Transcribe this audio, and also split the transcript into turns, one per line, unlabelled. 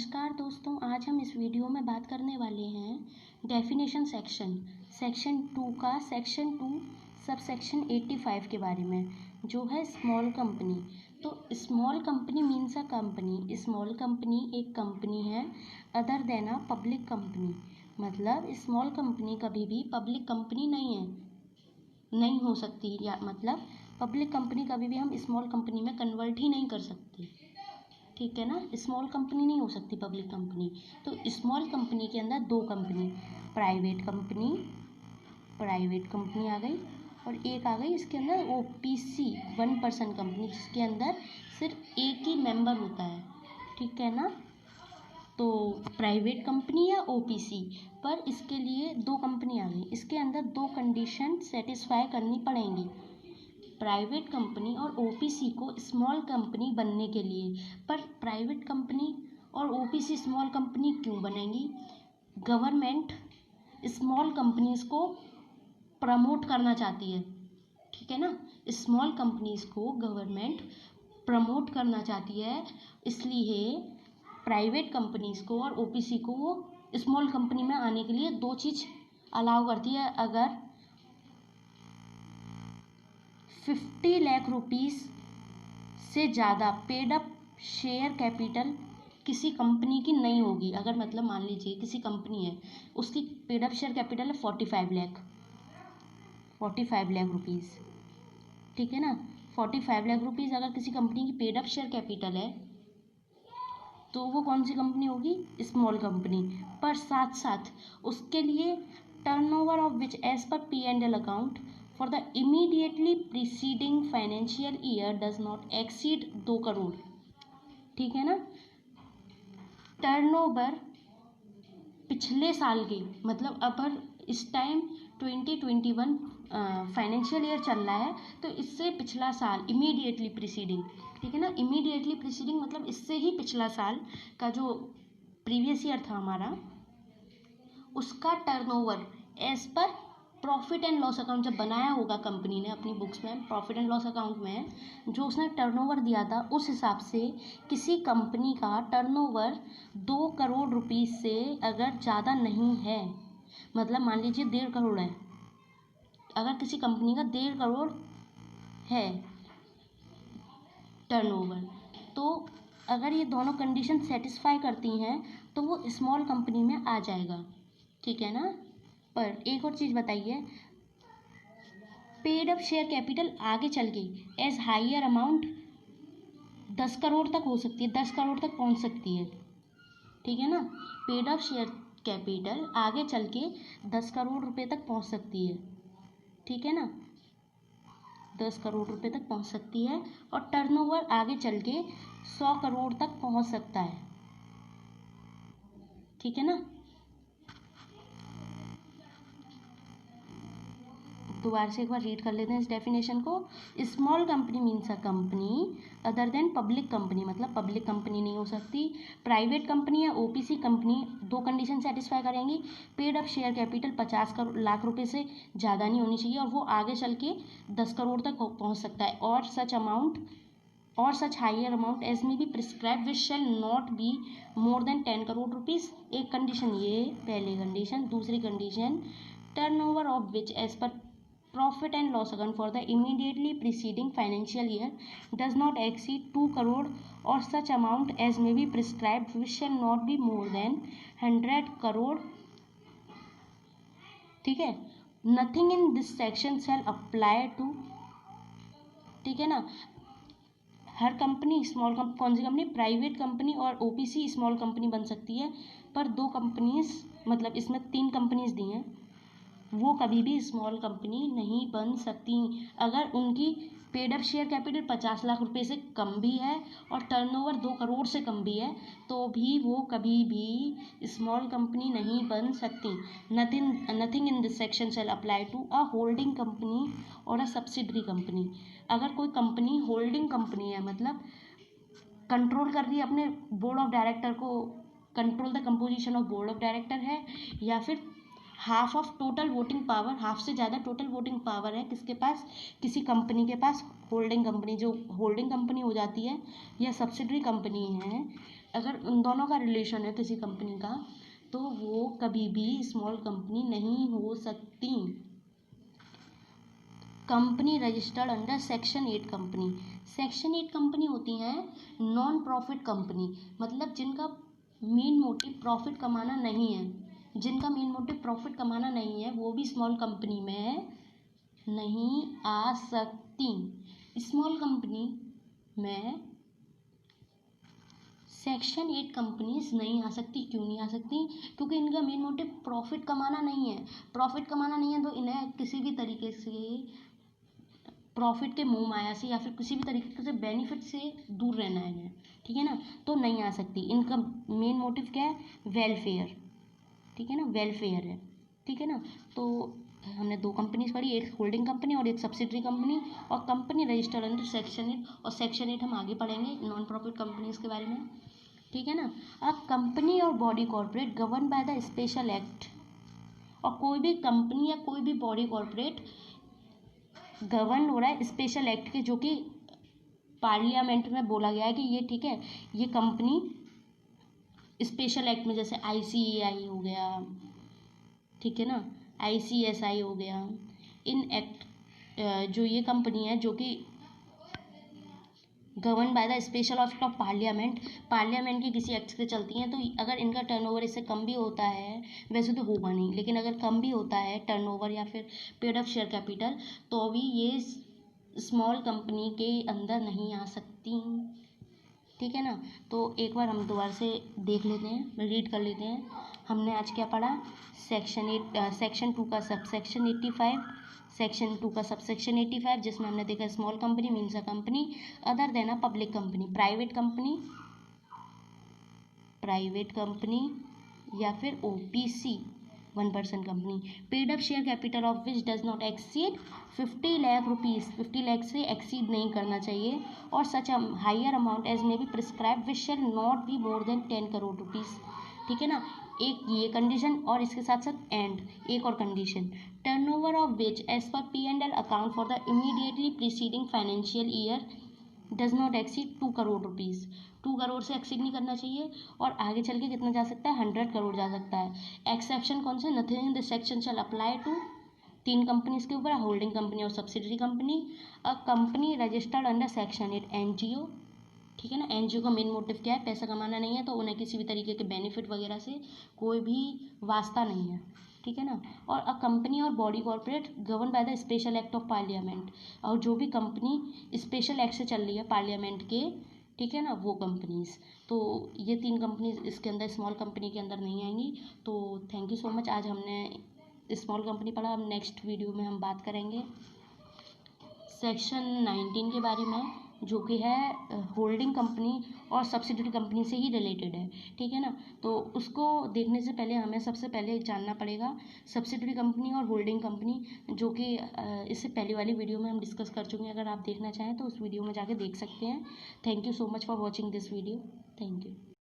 नमस्कार दोस्तों, आज हम इस वीडियो में बात करने वाले हैं डेफिनेशन सेक्शन 2 का सेक्शन 2 सब सेक्शन 85 के बारे में, जो है स्मॉल कंपनी। तो small company means a company. Small company एक कंपनी है other than a public company. मतलब स्मॉल कंपनी कभी भी पब्लिक कंपनी नहीं हो सकती, या मतलब पब्लिक कंपनी कभी भी हम स्मॉल कंपनी में कन्वर्ट ही नहीं कर सकते। ठीक है ना, स्मॉल कंपनी नहीं हो सकती पब्लिक कंपनी। तो स्मॉल कंपनी के अंदर दो कंपनी, प्राइवेट कंपनी आ गई, और एक आ गई इसके अंदर OPC 1 पर्सन कंपनी, जिसके अंदर सिर्फ एक ही मेंबर होता है। ठीक है ना, तो प्राइवेट कंपनी या OPC, पर इसके लिए दो कंपनी आ गई। इसके अंदर दो कंडीशन सेटिस्फाई करनी पड़ेंगी प्राइवेट कंपनी और OPC को स्मॉल कंपनी बनने के लिए। पर प्राइवेट कंपनी और OPC स्मॉल कंपनी क्यों बनेंगी? गवर्नमेंट स्मॉल कंपनीज को प्रमोट करना चाहती है। ठीक है ना, स्मॉल कंपनीज को गवर्नमेंट प्रमोट करना चाहती है, इसलिए प्राइवेट कंपनीज को और OPC को वो स्मॉल कंपनी में आने के लिए दो चीज़ अलाउ करती है। अगर 50 लाख रुपीस से ज़्यादा पेड अप शेयर कैपिटल किसी कंपनी की नहीं होगी। अगर मतलब मान लीजिए किसी कंपनी है, उसकी पेड अप शेयर कैपिटल है 45 लाख रुपीस। ठीक है ना, 45 लाख रुपीस अगर किसी कंपनी की पेड अप शेयर कैपिटल है, तो वो कौन सी कंपनी होगी? Small company. पर साथ साथ उसके लिए turnover of which as per P&L account for the immediately preceding financial year does not exceed 2 crore. ठीक है ना, टर्नओवर पिछले साल के, मतलब अगर इस टाइम 2021 फाइनेंशियल ईयर चल रहा है, तो इससे पिछला साल इमीडिएटली प्रीसीडिंग। ठीक है ना, इमीडिएटली प्रीसीडिंग मतलब इससे ही पिछला साल का जो प्रीवियस ईयर था हमारा, उसका turnover as per profit and loss account जब बनाया होगा कंपनी ने अपनी बुक्स में, प्रॉफिट एंड लॉस अकाउंट में जो उसने टर्नओवर दिया था, उस हिसाब से किसी कंपनी का टर्नओवर 2 करोड़ रुपीस से अगर ज़्यादा नहीं है, मतलब मान लीजिए 1.5 करोड़ है, अगर किसी कंपनी का 1.5 करोड़ है टर्नओवर, तो अगर ये दोनों कंडीशन सेटिस्फाई करती हैं तो वो स्मॉल कंपनी में आ जाएगा। ठीक है ना, पर एक और चीज़ बताइए, पेड अप शेयर कैपिटल आगे चल के एज हायर अमाउंट 10 करोड़ तक हो सकती है, 10 करोड़ तक पहुंच सकती है। ठीक है ना, पेड अप शेयर कैपिटल आगे चल के 10 करोड़ रुपए तक पहुंच सकती है। ठीक है ना, 10 करोड़ रुपए तक पहुंच सकती है, और टर्नओवर आगे चल के 100 करोड़ तक पहुंच सकता है। ठीक है ना, दोबारा से एक बार रीड कर लेते हैं इस डेफिनेशन को। Small company means a company other then public company, मतलब पब्लिक कंपनी नहीं हो सकती। प्राइवेट कंपनी या OPC कंपनी दो कंडीशन सेटिस्फाई करेंगी, paid up share capital 50 lakh रुपए से ज़्यादा नहीं होनी चाहिए, और वो आगे चल के 10 करोड़ तक पहुँच सकता है, और such higher amount as may be prescribe which shall not be more than 10 crore rupees. एक कंडीशन ये पहली कंडीशन। दूसरी condition, turnover of which as per profit and loss account for the immediately preceding financial year does not exceed 2 crore or such amount as may be prescribed which shall not be more than 100 crore. ठीक है, nothing in this section shall apply to। ठीक है ना, हर company small कौन सी company? Private company और OPC small company बन सकती है, पर दो कंपनीज, मतलब इसमें 3 कंपनीज दी हैं, वो कभी भी स्मॉल कंपनी नहीं बन सकती। अगर उनकी paid up share capital 50 lakh रुपए से कम भी है और टर्नओवर 2 करोड़ से कम भी है, तो भी वो कभी भी स्मॉल कंपनी नहीं बन सकती। Nothing in this section shall apply to a holding company और अ सब्सिडरी कंपनी। अगर कोई कंपनी होल्डिंग कंपनी है, मतलब कंट्रोल कर रही है अपने बोर्ड ऑफ डायरेक्टर को, control the composition of board of director है, या फिर half of total voting power, half से ज़्यादा टोटल वोटिंग पावर है किसके पास? किसी कंपनी के पास। होल्डिंग कंपनी, जो होल्डिंग कंपनी हो जाती है या सब्सिडरी कंपनी है, अगर उन दोनों का रिलेशन है किसी कंपनी का तो वो कभी भी स्मॉल कंपनी नहीं हो सकती। Company registered under section 8 company. Section 8 company होती हैं नॉन प्रॉफिट कंपनी, मतलब जिनका मेन मोटिव प्रॉफिट कमाना नहीं है, जिनका मेन मोटिव प्रॉफिट कमाना नहीं है वो भी स्मॉल कंपनी में नहीं आ सकती। स्मॉल कंपनी में सेक्शन 8 कंपनीज नहीं आ सकती। क्यों नहीं आ सकती? क्योंकि इनका मेन मोटिव प्रॉफिट कमाना नहीं है। प्रॉफिट कमाना नहीं है तो इन्हें किसी भी तरीके से प्रॉफिट के मोह माया से या फिर किसी भी तरीके से बेनिफिट से दूर रहना है इन्हें, ठीक है ना, तो नहीं आ सकती। इनका मेन मोटिव क्या है? वेलफेयर, ठीक है ना, वेलफेयर है, ठीक है ना। तो हमने दो कंपनीज पढ़ी, एक होल्डिंग कंपनी और एक सब्सिडरी कंपनी, और कंपनी रजिस्टर्ड अंडर सेक्शन 8, और सेक्शन 8 हम आगे पढ़ेंगे नॉन प्रॉफिट कंपनीज के बारे में, ठीक है ना। अ कंपनी और body corporate govern by the special act, और कोई भी कंपनी या कोई भी बॉडी कॉर्पोरेट गवर्न हो रहा है स्पेशल एक्ट के, जो कि पार्लियामेंट में बोला गया है कि ये ठीक है, ये कंपनी स्पेशल एक्ट में, जैसे ICAI हो गया, ठीक है ना, ICSI हो गया, इन एक्ट जो ये कंपनी है जो कि govern by the special act of parliament, parliament की किसी एक्ट से चलती हैं, तो अगर इनका टर्नओवर इससे कम भी होता है, वैसे तो होगा नहीं, लेकिन अगर कम भी होता है टर्नओवर या फिर पेड अप शेयर कैपिटल, तो भी ये स्मॉल कंपनी के अंदर नहीं आ सकती, ठीक है ना। तो एक बार हम दोबारा से देख लेते हैं, रीड कर लेते हैं। हमने आज क्या पढ़ा? सेक्शन 2 का सब सेक्शन 85, सेक्शन 2 का सब सेक्शन 85, जिसमें हमने देखा small company means a company other than a public company, private company या फिर OPC 1% company, paid up share capital of which does not exceed 50 lakh rupees, 50 lakh से एक्सीड नहीं करना चाहिए, और such higher amount as may be prescribe which shall not be more than 10 crore rupees, ठीक है ना। एक ये कंडीशन, और इसके साथ साथ एंड एक और condition, turnover of which as per P&L account for the immediately preceding financial year does not exceed 2 crore rupees, 2 crore से एक्सीड नहीं करना चाहिए, और आगे चल के कितना जा सकता है? 100 करोड़ जा सकता है। एक्सेप्शन कौन से? Nothing in this section shall apply to 3 companies के ऊपर, होल्डिंग कंपनी और subsidiary company, a company registered under section 8 NGO, ठीक है ना। NGO का मेन मोटिव क्या है? पैसा कमाना नहीं है, तो उन्हें किसी भी तरीके के बेनिफिट वगैरह से कोई भी वास्ता नहीं है, ठीक है ना। और अ कंपनी और body corporate govern by the special act of parliament, और जो भी कंपनी स्पेशल एक्ट से चल रही है पार्लियामेंट के, ठीक है ना, वो कंपनीज। तो ये 3 कंपनीज इसके अंदर स्मॉल कंपनी के अंदर नहीं आएंगी। तो थैंक यू सो मच। आज हमने स्मॉल कंपनी पढ़ा। अब नेक्स्ट वीडियो में हम बात करेंगे सेक्शन 19 के बारे में, जो कि है होल्डिंग कंपनी और सब्सिडरी कंपनी से ही रिलेटेड है, ठीक है ना। तो उसको देखने से पहले हमें सबसे पहले जानना पड़ेगा सब्सिडरी कंपनी और होल्डिंग कंपनी, जो कि इससे पहले वाली वीडियो में हम डिस्कस कर चुके हैं। अगर आप देखना चाहें तो उस वीडियो में जाके देख सकते हैं। Thank you so much for watching this video. Thank you.